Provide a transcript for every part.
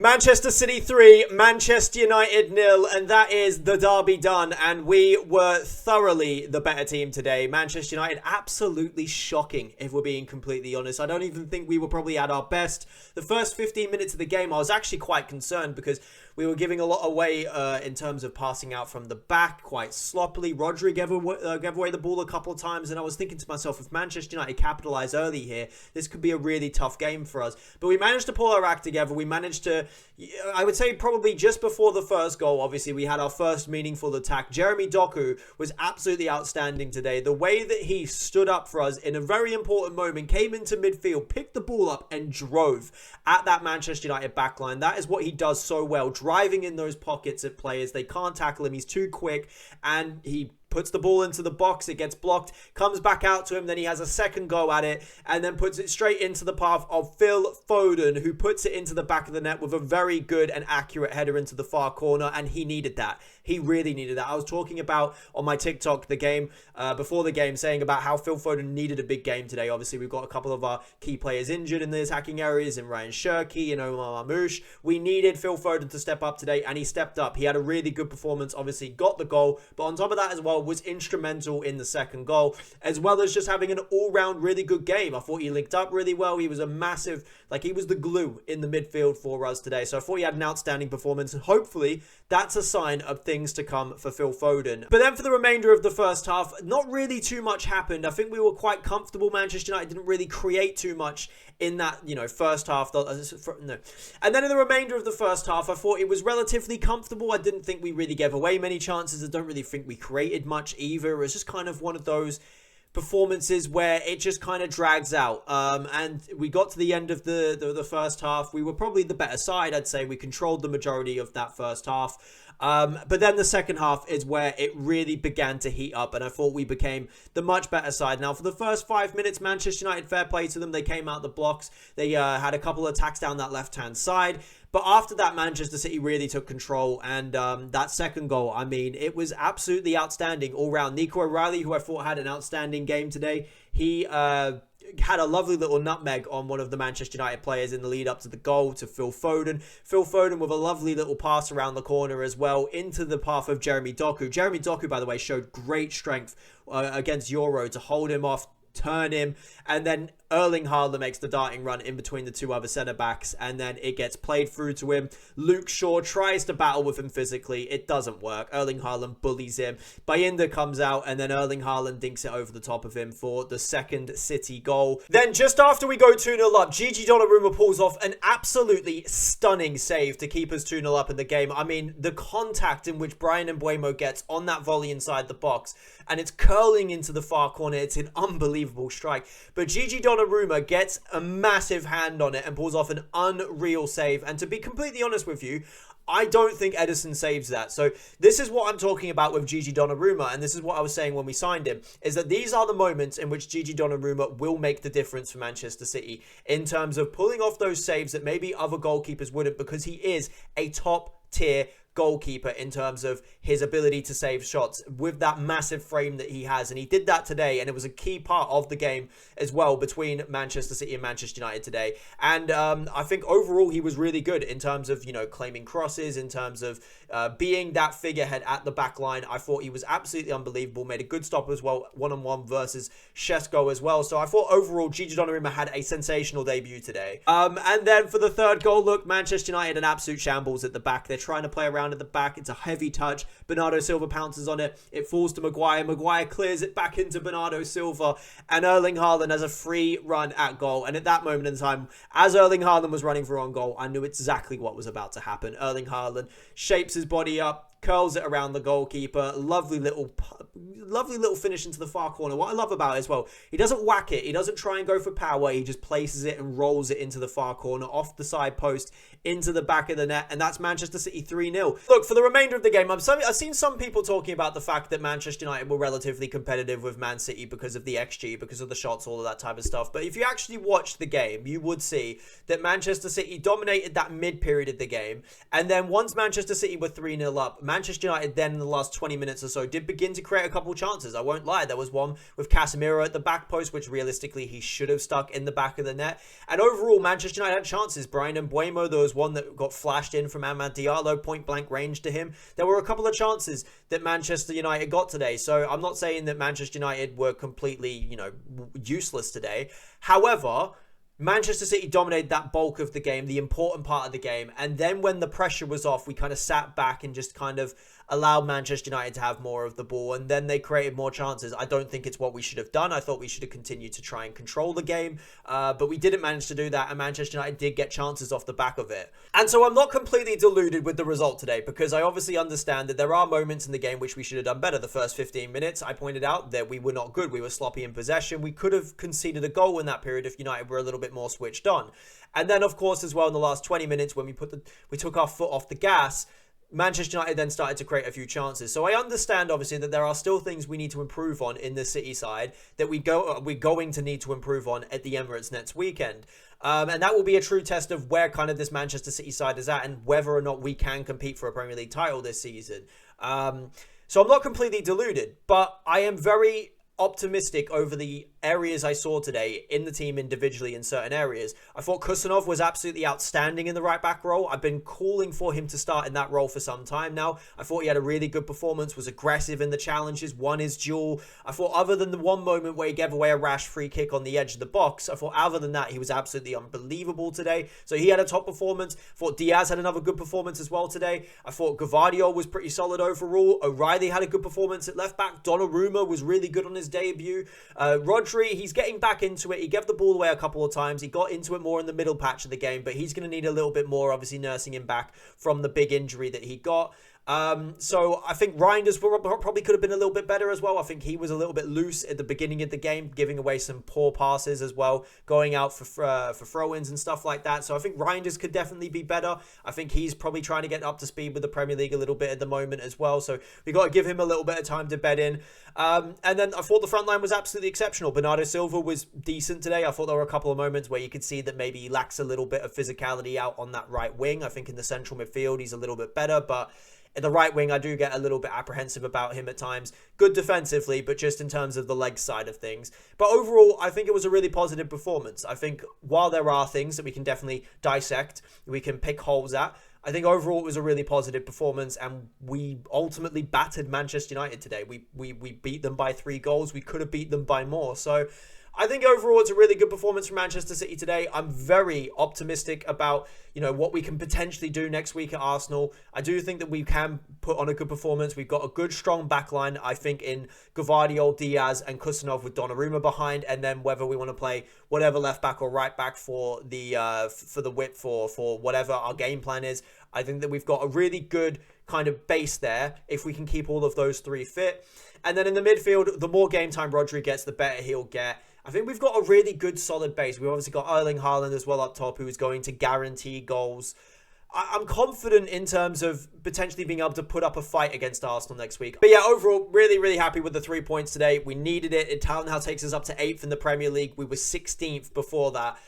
Manchester City 3, Manchester United 0, and that is the derby done, and we were thoroughly the better team today. Manchester United absolutely shocking, if we're being completely honest. I don't even think we were probably at our best. The first 15 minutes of the game, I was actually quite concerned because we were giving a lot away in terms of passing out from the back, quite sloppily. Rodri gave away the ball a couple of times, and I was thinking to myself, if Manchester United capitalise early here, this could be a really tough game for us. But we managed to pull our act together. We managed to, I would say probably just before the first goal, obviously, we had our first meaningful attack. Jeremy Doku was absolutely outstanding today. The way that he stood up for us in a very important moment, came into midfield, picked the ball up and drove at that Manchester United backline. That is what he does so well, driving in those pockets at players. They can't tackle him. He's too quick, and he puts the ball into the box, it gets blocked, comes back out to him, then he has a second go at it, and then puts it straight into the path of Phil Foden, who puts it into the back of the net with a very good and accurate header into the far corner, and he needed that. He really needed that. I was talking about on my TikTok the game, before the game, saying about how Phil Foden needed a big game today. Obviously, we've got a couple of our key players injured in the attacking areas, in Ryan Shirky and Omar Mamouche. We needed Phil Foden to step up today, and he stepped up. He had a really good performance, obviously got the goal, but on top of that as well, was instrumental in the second goal, as well as just having an all-round really good game. I thought he linked up really well. He was a massive, he was the glue in the midfield for us today. So I thought he had an outstanding performance, and hopefully that's a sign of things to come for Phil Foden. But then for the remainder of the first half, not really too much happened. I think we were quite comfortable. Manchester United didn't really create too much in that, first half. No. And then in the remainder of the first half, I thought it was relatively comfortable. I didn't think we really gave away many chances. I don't really think we created much either. It was just kind of one of those performances where it just kind of drags out. And we got to the end of the first half. We were probably the better side, I'd say. We controlled the majority of that first half. But then the second half is where it really began to heat up, and I thought we became the much better side. Now, for the first 5 minutes, Manchester United, fair play to them. They came out the blocks. They had a couple of attacks down that left-hand side. But after that, Manchester City really took control, and that second goal, I mean, it was absolutely outstanding all round. Nico O'Reilly, who I thought had an outstanding game today, he had a lovely little nutmeg on one of the Manchester United players in the lead up to the goal to Phil Foden. Phil Foden with a lovely little pass around the corner as well into the path of Jeremy Doku. Jeremy Doku, by the way, showed great strength against Euro to hold him off, turn him, and then Erling Haaland makes the darting run in between the two other centre-backs, and then it gets played through to him. Luke Shaw tries to battle with him physically. It doesn't work. Erling Haaland bullies him. Bayinda comes out, and then Erling Haaland dinks it over the top of him for the second City goal. Then just after we go 2-0 up, Gigi Donnarumma pulls off an absolutely stunning save to keep us 2-0 up in the game. I mean, the contact in which Bryan Mbeumo gets on that volley inside the box, and it's curling into the far corner. It's an unbelievable strike. But Gigi Donnarumma gets a massive hand on it and pulls off an unreal save. And to be completely honest with you, I don't think Ederson saves that. So this is what I'm talking about with Gigi Donnarumma, and this is what I was saying when we signed him, is that these are the moments in which Gigi Donnarumma will make the difference for Manchester City in terms of pulling off those saves that maybe other goalkeepers wouldn't, because he is a top tier goalkeeper in terms of his ability to save shots with that massive frame that he has, and he did that today, and it was a key part of the game as well between Manchester City and Manchester United today. And I think overall he was really good in terms of, claiming crosses, in terms of being that figurehead at the back line. I thought he was absolutely unbelievable, made a good stop as well, one-on-one versus Shesko as well. So I thought overall Gigi Donnarumma had a sensational debut today. And then for the third goal, look, Manchester United an absolute shambles at the back. They're trying to play around at the back. It's a heavy touch. Bernardo Silva pounces on it. It falls to Maguire. Maguire clears it back into Bernardo Silva, and Erling Haaland has a free run at goal. And at that moment in time, as Erling Haaland was running for on goal, I knew exactly what was about to happen. Erling Haaland shapes his body up, curls it around the goalkeeper. Lovely little finish into the far corner. What I love about it as well, he doesn't whack it. He doesn't try and go for power. He just places it and rolls it into the far corner, off the side post, into the back of the net, and that's Manchester City 3-0. Look, for the remainder of the game, I've seen some people talking about the fact that Manchester United were relatively competitive with Man City because of the XG, because of the shots, all of that type of stuff. But if you actually watched the game, you would see that Manchester City dominated that mid-period of the game, and then once Manchester City were 3-0 up, Manchester United then in the last 20 minutes or so did begin to create a couple chances. I won't lie. There was one with Casemiro at the back post, which realistically he should have stuck in the back of the net. And overall, Manchester United had chances. Brian Mbeumo, there was one that got flashed in from Amad Diallo, point blank range to him. There were a couple of chances that Manchester United got today. So I'm not saying that Manchester United were completely, useless today. However, Manchester City dominated that bulk of the game, the important part of the game. And then when the pressure was off, we kind of sat back and just kind of allowed Manchester United to have more of the ball. And then they created more chances. I don't think it's what we should have done. I thought we should have continued to try and control the game. But we didn't manage to do that. And Manchester United did get chances off the back of it. And so I'm not completely deluded with the result today, because I obviously understand that there are moments in the game which we should have done better. The first 15 minutes, I pointed out that we were not good. We were sloppy in possession. We could have conceded a goal in that period if United were a little bit more switched on. And then, of course, as well, in the last 20 minutes, when we took our foot off the gas, Manchester United then started to create a few chances. So I understand, obviously, that there are still things we need to improve on in the City side that we're going to need to improve on at the Emirates next weekend. And that will be a true test of where kind of this Manchester City side is at and whether or not we can compete for a Premier League title this season. So I'm not completely deluded, but I am very optimistic over the areas I saw today in the team individually in certain areas. I thought Kusanov was absolutely outstanding in the right back role. I've been calling for him to start in that role for some time now. I thought he had a really good performance, was aggressive in the challenges, won his duel. I thought other than the one moment where he gave away a rash free kick on the edge of the box, I thought other than that, he was absolutely unbelievable today. So he had a top performance. I thought Diaz had another good performance as well today. I thought Gvardiol was pretty solid overall. O'Reilly had a good performance at left back. Donnarumma was really good on his debut. Rodri, he's getting back into it. He gave the ball away a couple of times. He got into it more in the middle patch of the game, but he's going to need a little bit more, obviously nursing him back from the big injury that he got. So I think Reinders probably could have been a little bit better as well. I think he was a little bit loose at the beginning of the game, giving away some poor passes as well, going out for throw-ins and stuff like that. So I think Reinders could definitely be better. I think he's probably trying to get up to speed with the Premier League a little bit at the moment as well. So we got to give him a little bit of time to bed in. And then I thought the front line was absolutely exceptional. Bernardo Silva was decent today. I thought there were a couple of moments where you could see that maybe he lacks a little bit of physicality out on that right wing. I think in the central midfield, he's a little bit better, but at the right wing, I do get a little bit apprehensive about him at times. Good defensively, but just in terms of the leg side of things. But overall, I think it was a really positive performance. I think while there are things that we can definitely dissect, we can pick holes at, I think overall it was a really positive performance, and we ultimately battered Manchester United today. We beat them by 3 goals. We could have beat them by more. So I think overall it's a really good performance from Manchester City today. I'm very optimistic about, what we can potentially do next week at Arsenal. I do think that we can put on a good performance. We've got a good, strong backline, I think, in Gvardiol, Diaz, and Kusanov with Donnarumma behind, and then whether we want to play whatever left back or right back for the width for whatever our game plan is. I think that we've got a really good kind of base there if we can keep all of those 3 fit. And then in the midfield, the more game time Rodri gets, the better he'll get. I think we've got a really good solid base. We've obviously got Erling Haaland as well up top, who is going to guarantee goals. I'm confident in terms of potentially being able to put up a fight against Arsenal next week. But yeah, overall, really, really happy with the 3 points today. We needed it. It now takes us up to 8th in the Premier League. We were 16th before that.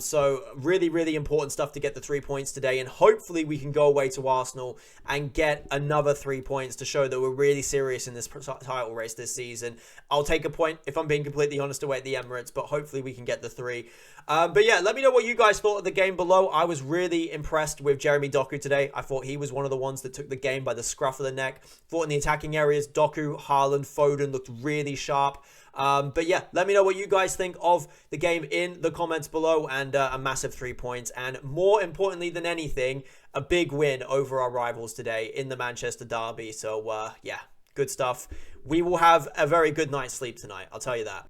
So really, really important stuff to get the 3 points today, and hopefully we can go away to Arsenal and get another 3 points to show that we're really serious in this title race this season. I'll take a point if I'm being completely honest away at the Emirates, but hopefully we can get the 3. But yeah, let me know what you guys thought of the game below. I was really impressed with Jeremy Doku today. I thought he was one of the ones that took the game by the scruff of the neck. Thought in the attacking areas, Doku, Haaland, Foden looked really sharp. But yeah, let me know what you guys think of the game in the comments below, and a massive 3 points, and more importantly than anything, a big win over our rivals today in the Manchester derby. So yeah, good stuff. We will have a very good night's sleep tonight, I'll tell you that.